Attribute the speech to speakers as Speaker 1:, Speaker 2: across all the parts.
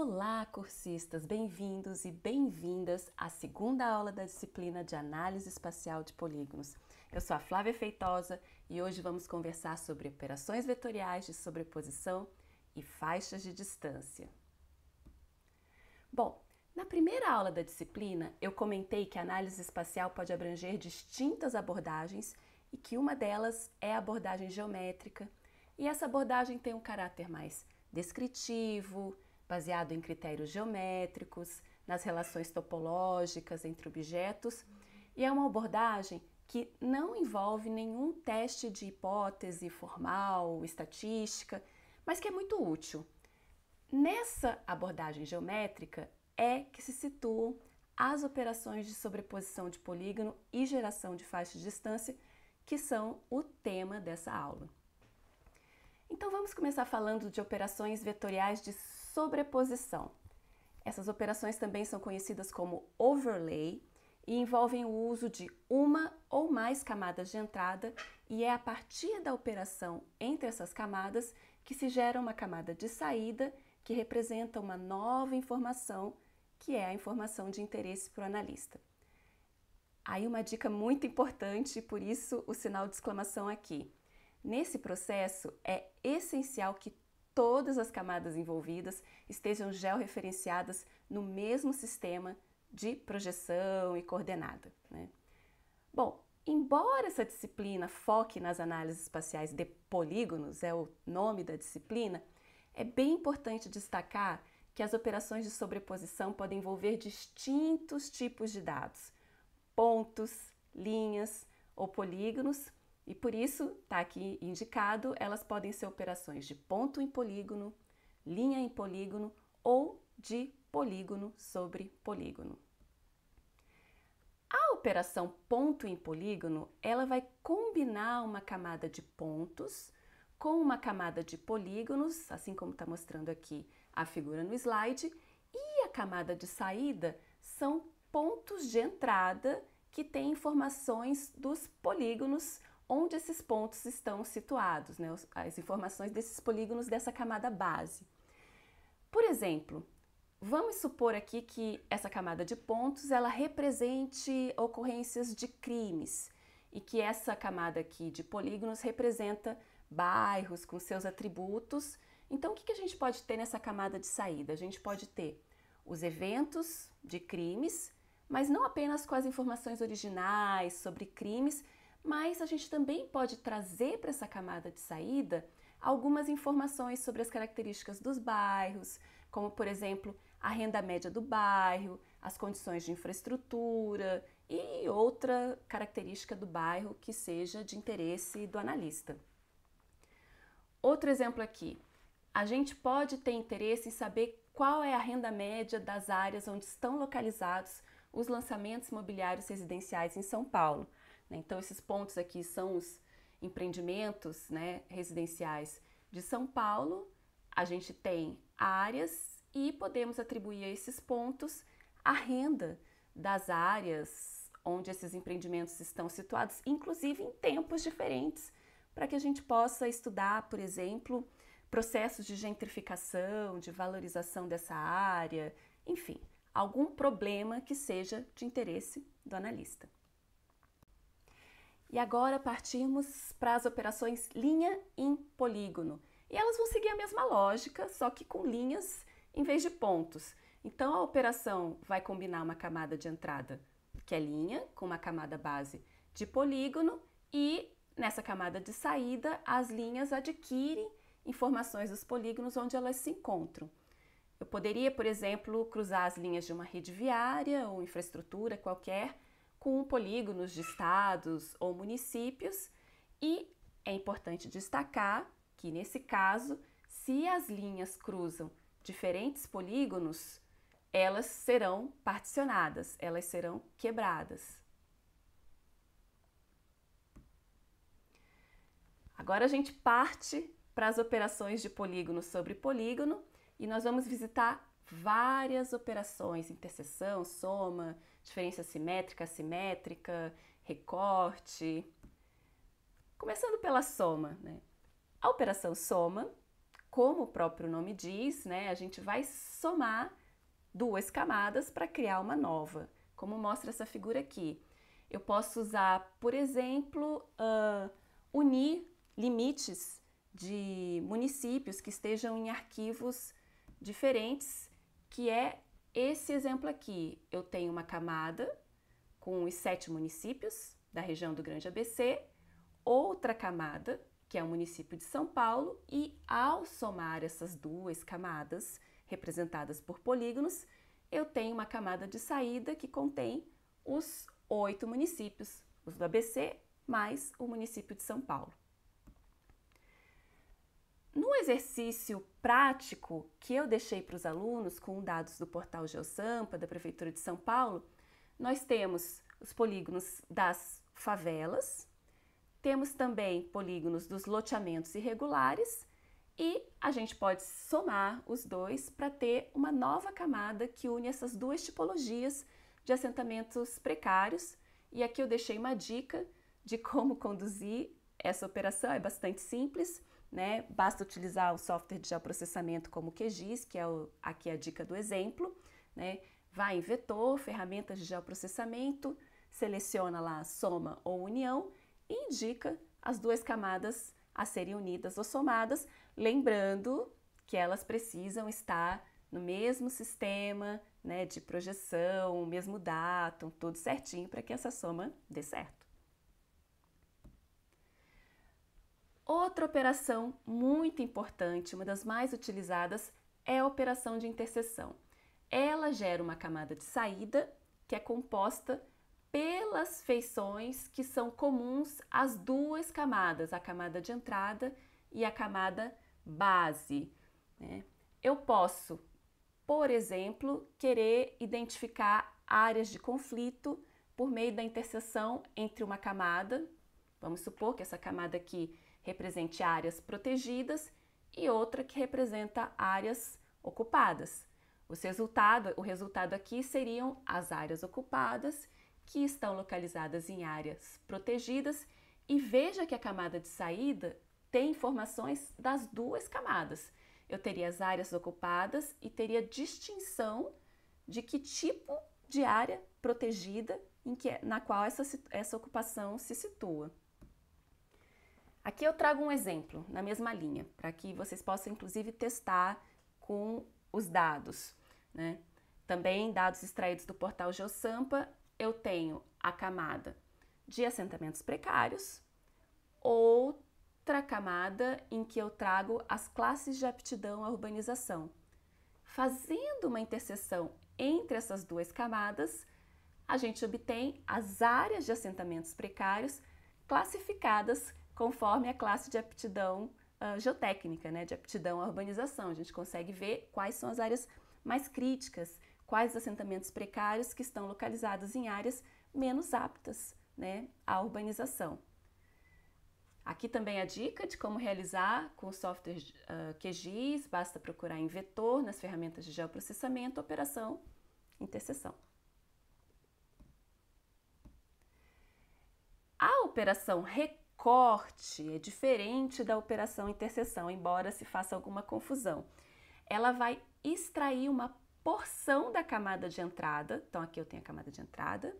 Speaker 1: Olá, cursistas! Bem-vindos e bem-vindas à segunda aula da disciplina de Análise Espacial de Polígonos. Eu sou a Flávia Feitosa e hoje vamos conversar sobre operações vetoriais de sobreposição e faixas de distância. Bom, na primeira aula da disciplina, eu comentei que a análise espacial pode abranger distintas abordagens e que uma delas é a abordagem geométrica, e essa abordagem tem um caráter mais descritivo, baseado em critérios geométricos, nas relações topológicas entre objetos, e é uma abordagem que não envolve nenhum teste de hipótese formal, estatística, mas que é muito útil. Nessa abordagem geométrica é que se situam as operações de sobreposição de polígono e geração de faixa de distância, que são o tema dessa aula. Então vamos começar falando de operações vetoriais de sobreposição. Essas operações também são conhecidas como overlay e envolvem o uso de uma ou mais camadas de entrada, e é a partir da operação entre essas camadas que se gera uma camada de saída que representa uma nova informação, que é a informação de interesse para o analista. Aí uma dica muito importante, por isso o sinal de exclamação aqui. Nesse processo é essencial que todas as camadas envolvidas estejam georreferenciadas no mesmo sistema de projeção e coordenada, né? Bom, embora essa disciplina foque nas análises espaciais de polígonos, é o nome da disciplina, é bem importante destacar que as operações de sobreposição podem envolver distintos tipos de dados, pontos, linhas ou polígonos, e por isso está aqui indicado, elas podem ser operações de ponto em polígono, linha em polígono ou de polígono sobre polígono. A operação ponto em polígono, ela vai combinar uma camada de pontos com uma camada de polígonos, assim como está mostrando aqui a figura no slide, e a camada de saída são pontos de entrada que têm informações dos polígonos onde esses pontos estão situados, né? As informações desses polígonos dessa camada base. Por exemplo, vamos supor aqui que essa camada de pontos ela represente ocorrências de crimes e que essa camada aqui de polígonos representa bairros com seus atributos. Então, o que a gente pode ter nessa camada de saída? A gente pode ter os eventos de crimes, mas não apenas com as informações originais sobre crimes, mas a gente também pode trazer para essa camada de saída algumas informações sobre as características dos bairros, como, por exemplo, a renda média do bairro, as condições de infraestrutura e outra característica do bairro que seja de interesse do analista. Outro exemplo aqui, a gente pode ter interesse em saber qual é a renda média das áreas onde estão localizados os lançamentos imobiliários residenciais em São Paulo. Então, esses pontos aqui são os empreendimentos, né, residenciais de São Paulo. A gente tem áreas e podemos atribuir a esses pontos a renda das áreas onde esses empreendimentos estão situados, inclusive em tempos diferentes, para que a gente possa estudar, por exemplo, processos de gentrificação, de valorização dessa área, enfim, algum problema que seja de interesse do analista. E agora partimos para as operações linha em polígono. E elas vão seguir a mesma lógica, só que com linhas em vez de pontos. Então a operação vai combinar uma camada de entrada, que é linha, com uma camada base de polígono, e nessa camada de saída as linhas adquirem informações dos polígonos onde elas se encontram. Eu poderia, por exemplo, cruzar as linhas de uma rede viária ou infraestrutura qualquer com polígonos de estados ou municípios, e é importante destacar que, nesse caso, se as linhas cruzam diferentes polígonos, elas serão particionadas, elas serão quebradas. Agora a gente parte para as operações de polígono sobre polígono e nós vamos visitar várias operações, interseção, soma, diferença simétrica, assimétrica, recorte. Começando pela soma, né? A operação soma como o próprio nome diz, né, a gente vai somar duas camadas para criar uma nova, como mostra essa figura aqui. Eu posso usar, por exemplo, unir limites de municípios que estejam em arquivos diferentes, que é esse exemplo aqui. Eu tenho uma camada com os 7 municípios da região do Grande ABC, outra camada, que é o município de São Paulo, e ao somar essas duas camadas, representadas por polígonos, eu tenho uma camada de saída que contém os 8 municípios, os do ABC, mais o município de São Paulo. No exercício prático que eu deixei para os alunos com dados do portal GeoSampa, da Prefeitura de São Paulo, nós temos os polígonos das favelas, temos também polígonos dos loteamentos irregulares e a gente pode somar os dois para ter uma nova camada que une essas duas tipologias de assentamentos precários. E aqui eu deixei uma dica de como conduzir essa operação, é bastante simples, né? Basta utilizar o software de geoprocessamento como o QGIS, que é aqui a dica do exemplo, né? Vai em vetor, ferramentas de geoprocessamento, seleciona lá soma ou união e indica as duas camadas a serem unidas ou somadas, lembrando que elas precisam estar no mesmo sistema, né, de projeção, o mesmo datum, tudo certinho para que essa soma dê certo. Outra operação muito importante, uma das mais utilizadas, é a operação de interseção. Ela gera uma camada de saída que é composta pelas feições que são comuns às duas camadas, a camada de entrada e a camada base, né? Eu posso, por exemplo, querer identificar áreas de conflito por meio da interseção entre uma camada, vamos supor que essa camada aqui represente áreas protegidas e outra que representa áreas ocupadas. O resultado aqui seriam as áreas ocupadas que estão localizadas em áreas protegidas, e veja que a camada de saída tem informações das duas camadas. Eu teria as áreas ocupadas e teria distinção de que tipo de área protegida na qual essa ocupação se situa. Aqui eu trago um exemplo na mesma linha, para que vocês possam inclusive testar com os dados, né? Também dados extraídos do portal GeoSampa, eu tenho a camada de assentamentos precários, outra camada em que eu trago as classes de aptidão à urbanização. Fazendo uma interseção entre essas duas camadas, a gente obtém as áreas de assentamentos precários classificadas conforme a classe de aptidão geotécnica, né, de aptidão à urbanização. A gente consegue ver quais são as áreas mais críticas, quais assentamentos precários que estão localizados em áreas menos aptas, né, à urbanização. Aqui também a dica de como realizar com o software QGIS, basta procurar em vetor nas ferramentas de geoprocessamento, operação interseção. A operação recorte é diferente da operação interseção, embora se faça alguma confusão. Ela vai extrair uma porção da camada de entrada, então aqui eu tenho a camada de entrada,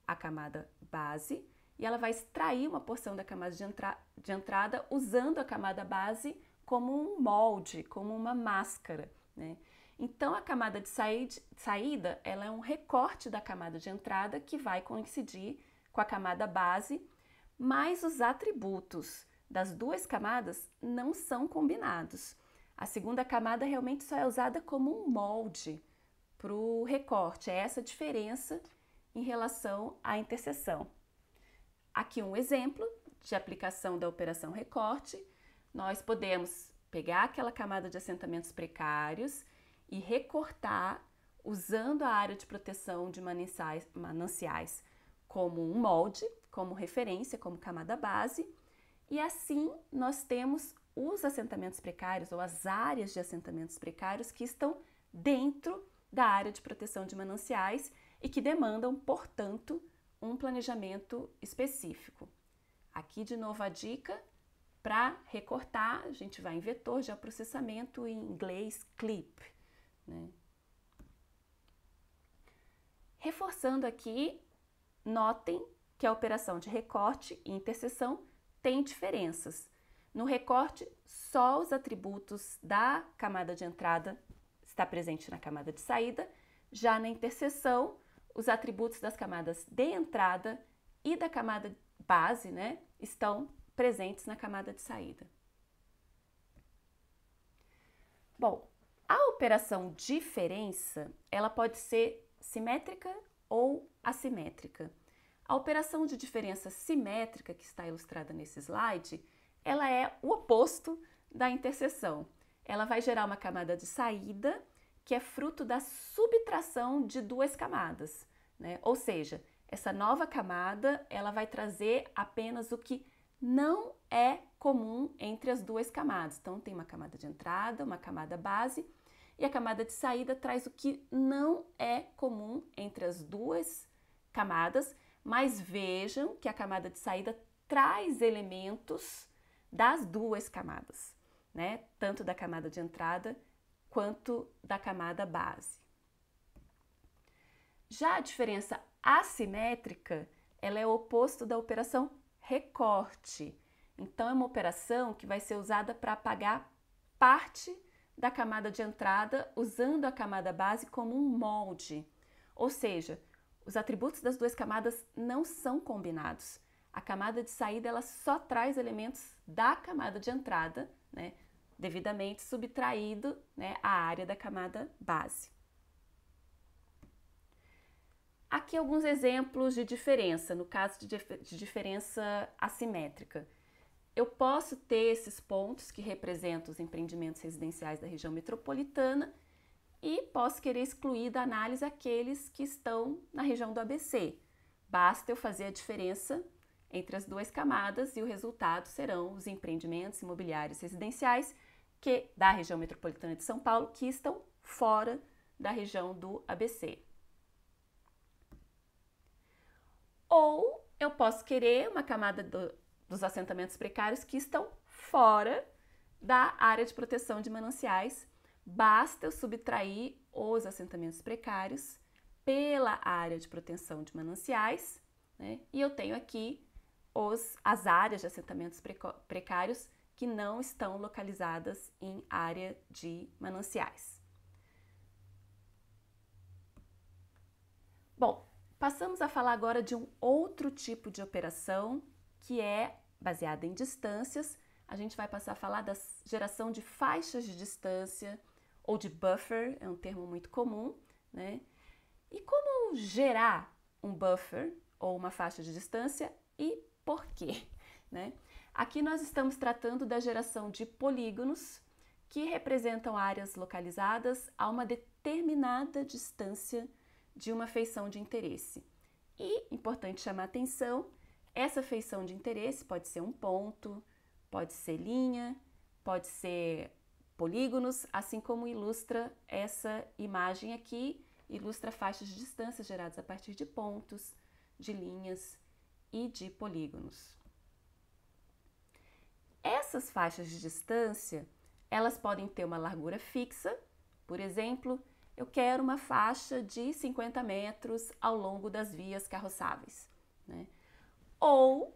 Speaker 1: a camada base, e ela vai extrair uma porção da camada de entrada usando a camada base como um molde, como uma máscara, né? Então a camada de saída, ela é um recorte da camada de entrada que vai coincidir com a camada base, mas os atributos das duas camadas não são combinados. A segunda camada realmente só é usada como um molde para o recorte. É essa a diferença em relação à interseção. Aqui um exemplo de aplicação da operação recorte. Nós podemos pegar aquela camada de assentamentos precários e recortar usando a área de proteção de mananciais como um molde, como referência, como camada base, e assim nós temos os assentamentos precários ou as áreas de assentamentos precários que estão dentro da área de proteção de mananciais e que demandam, portanto, um planejamento específico. Aqui de novo a dica para recortar, a gente vai em vetor de processamento, em inglês clip, né? Reforçando aqui, notem que a operação de recorte e interseção tem diferenças. No recorte, só os atributos da camada de entrada está presente na camada de saída. Já na interseção, os atributos das camadas de entrada e da camada base, né, estão presentes na camada de saída. Bom, a operação diferença, ela pode ser simétrica ou assimétrica. A operação de diferença simétrica, que está ilustrada nesse slide, ela é o oposto da interseção. Ela vai gerar uma camada de saída que é fruto da subtração de duas camadas, né? Ou seja, essa nova camada ela vai trazer apenas o que não é comum entre as duas camadas. Então, tem uma camada de entrada, uma camada base, e a camada de saída traz o que não é comum entre as duas camadas, mas vejam que a camada de saída traz elementos das duas camadas, né? Tanto da camada de entrada quanto da camada base. Já a diferença assimétrica, ela é o oposto da operação recorte. Então, é uma operação que vai ser usada para apagar parte da camada de entrada usando a camada base como um molde. Ou seja, os atributos das duas camadas não são combinados. A camada de saída ela só traz elementos da camada de entrada, né, devidamente subtraído, né, a área da camada base. Aqui alguns exemplos de diferença, no caso de diferença assimétrica. Eu posso ter esses pontos que representam os empreendimentos residenciais da região metropolitana e posso querer excluir da análise aqueles que estão na região do ABC. Basta eu fazer a diferença entre as duas camadas e o resultado serão os empreendimentos imobiliários residenciais da região metropolitana de São Paulo que estão fora da região do ABC. Ou eu posso querer uma camada dos assentamentos precários que estão fora da área de proteção de mananciais. Basta eu subtrair os assentamentos precários pela área de proteção de mananciais, né? E eu tenho aqui as áreas de assentamentos precários que não estão localizadas em área de mananciais. Bom, passamos a falar agora de um outro tipo de operação que é baseada em distâncias. A gente vai passar a falar da geração de faixas de distância ou de buffer, é um termo muito comum, né? E como gerar um buffer ou uma faixa de distância e por quê, né? Aqui nós estamos tratando da geração de polígonos que representam áreas localizadas a uma determinada distância de uma feição de interesse. E, importante chamar a atenção, essa feição de interesse pode ser um ponto, pode ser linha, pode ser polígonos, assim como ilustra essa imagem aqui, ilustra faixas de distância geradas a partir de pontos, de linhas e de polígonos. Essas faixas de distância, elas podem ter uma largura fixa, por exemplo, eu quero uma faixa de 50 metros ao longo das vias carroçáveis, né? Ou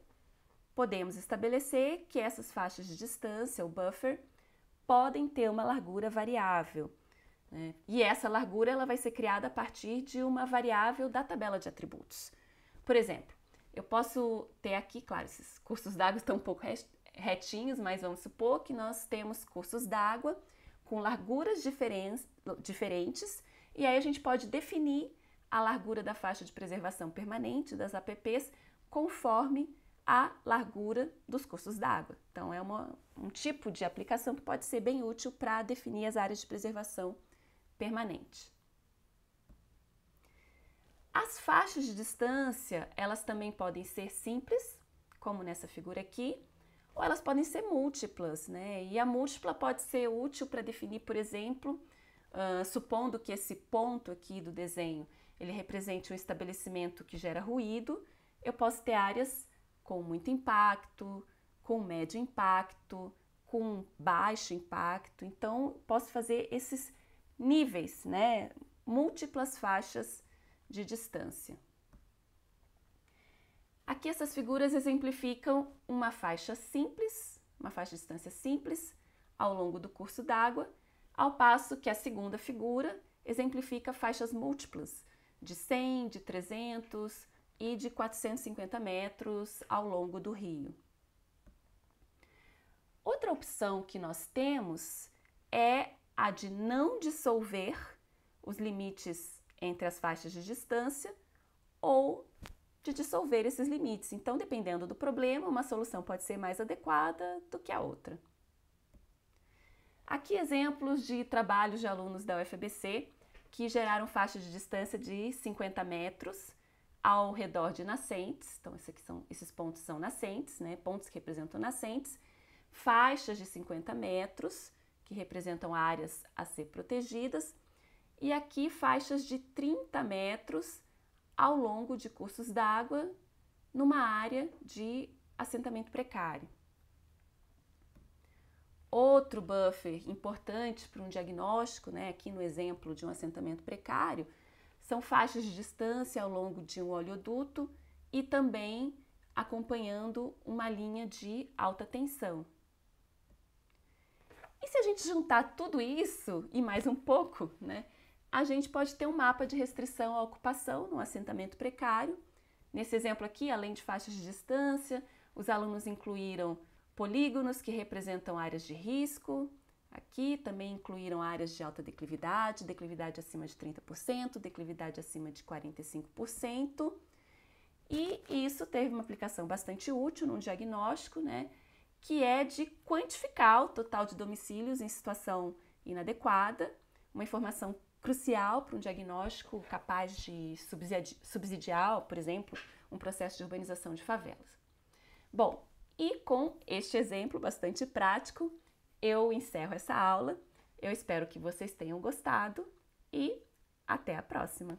Speaker 1: podemos estabelecer que essas faixas de distância, o buffer, podem ter uma largura variável, né? E essa largura ela vai ser criada a partir de uma variável da tabela de atributos. Por exemplo, eu posso ter aqui, claro, esses cursos d'água estão um pouco retinhos, mas vamos supor que nós temos cursos d'água com larguras diferentes, e aí a gente pode definir a largura da faixa de preservação permanente das APPs conforme a largura dos cursos d'água. Então, é um tipo de aplicação que pode ser bem útil para definir as áreas de preservação permanente. As faixas de distância, elas também podem ser simples, como nessa figura aqui, ou elas podem ser múltiplas, né? E a múltipla pode ser útil para definir, por exemplo, supondo que esse ponto aqui do desenho, ele represente um estabelecimento que gera ruído, eu posso ter áreas com muito impacto, com médio impacto, com baixo impacto. Então, posso fazer esses níveis, né? Múltiplas faixas de distância. Aqui essas figuras exemplificam uma faixa simples, uma faixa de distância simples ao longo do curso d'água, ao passo que a segunda figura exemplifica faixas múltiplas de 100, de 300 e de 450 metros ao longo do rio. Outra opção que nós temos é a de não dissolver os limites entre as faixas de distância ou de dissolver esses limites. Então, dependendo do problema, uma solução pode ser mais adequada do que a outra. Aqui exemplos de trabalhos de alunos da UFABC que geraram faixas de distância de 50 metros ao redor de nascentes. Então, esses pontos são nascentes, né? Pontos que representam nascentes. Faixas de 50 metros, que representam áreas a ser protegidas. E aqui faixas de 30 metros ao longo de cursos d'água numa área de assentamento precário. Outro buffer importante para um diagnóstico, né, aqui no exemplo de um assentamento precário, são faixas de distância ao longo de um oleoduto e também acompanhando uma linha de alta tensão. E se a gente juntar tudo isso e mais um pouco, né, a gente pode ter um mapa de restrição à ocupação num assentamento precário. Nesse exemplo aqui, além de faixas de distância, os alunos incluíram polígonos que representam áreas de risco. Aqui também incluíram áreas de alta declividade, declividade acima de 30%, declividade acima de 45%. E isso teve uma aplicação bastante útil num diagnóstico, né, que é de quantificar o total de domicílios em situação inadequada, uma informação crucial para um diagnóstico capaz de subsidiar, por exemplo, um processo de urbanização de favelas. Bom, e com este exemplo bastante prático, eu encerro essa aula. Eu espero que vocês tenham gostado e até a próxima!